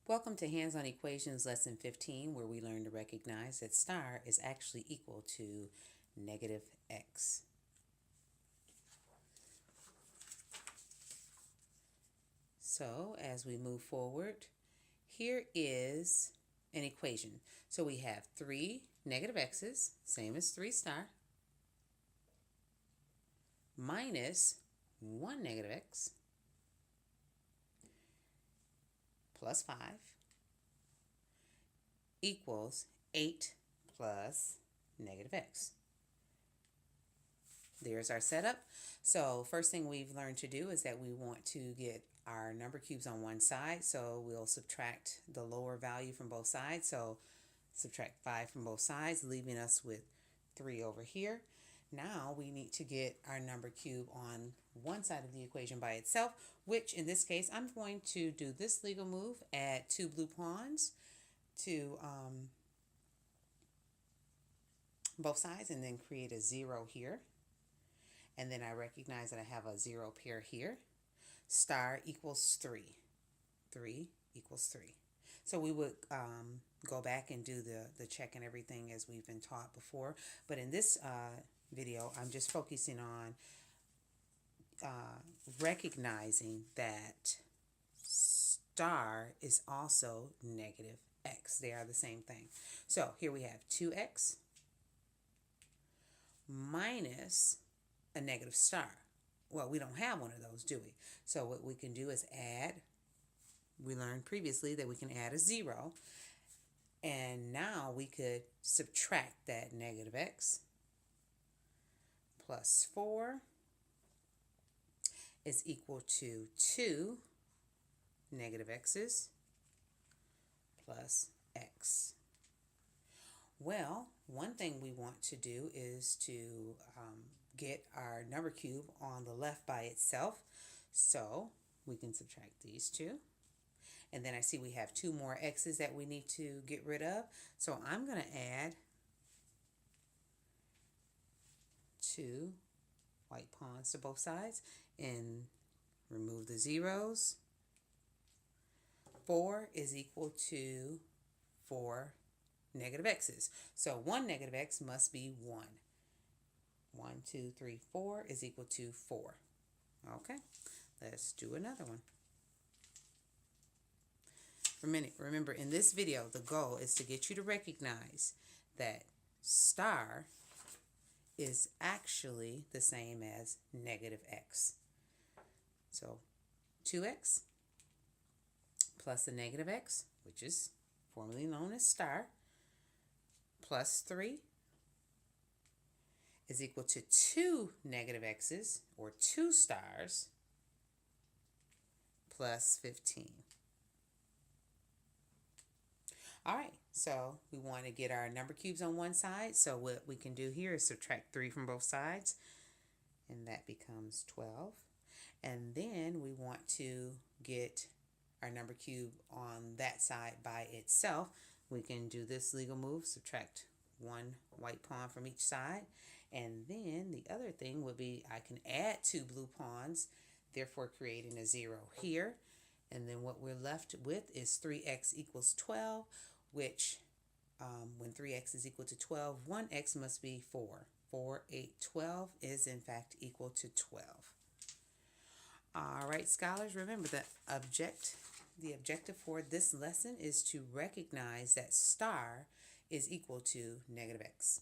Welcome to Hands-on Equations Lesson 15, where we learn to recognize that star is actually equal to negative x. So as we move forward, here is an equation. So we have 3 negative x's, same as 3 star, minus 1 negative x, plus 5, equals 8 plus negative x. There's our setup. So first thing we've learned to do is that we want to get our number cubes on one side. So we'll subtract the lower value from both sides. So subtract 5 from both sides, leaving us with 3 over here. Now we need to get our number cube on one side of the equation by itself, which in this case, I'm going to do this legal move, add 2 blue pawns to both sides, and then create a 0 here. And then I recognize that I have a 0 pair here. Star equals 3. 3 equals 3. So we would go back and do the check and everything as we've been taught before. But in this video, I'm just focusing on recognizing that star is also negative x. They are the same thing. So here we have 2x minus a negative star. Well, we don't have one of those, do we? So what we can do is add. We learned previously that we can add a 0. And now we could subtract that negative x. Plus 4 is equal to 2 negative x's plus x. Well, one thing we want to do is to get our number cube on the left by itself. So we can subtract these two. And then I see we have 2 more x's that we need to get rid of. So I'm going to add 2 white pawns to both sides and remove the zeros. 4 is equal to 4 negative x's. So 1 negative x must be 1. 1, 2, 3, 4 is equal to 4. Okay, let's do another one. Remember, in this video, the goal is to get you to recognize that star is actually the same as negative x. So 2x plus a negative x, which is formerly known as star, plus 3 is equal to 2 negative x's, or 2 stars, plus 15. All right, so we want to get our number cubes on one side. So what we can do here is subtract 3 from both sides, and that becomes 12. And then we want to get our number cube on that side by itself. We can do this legal move, subtract 1 white pawn from each side. And then the other thing would be I can add 2 blue pawns, therefore creating a 0 here. And then what we're left with is 3x equals 12, which when 3x is equal to 12, 1x must be 4. 4, 8, 12 is in fact equal to 12. All right, scholars, remember that the objective for this lesson is to recognize that star is equal to negative x.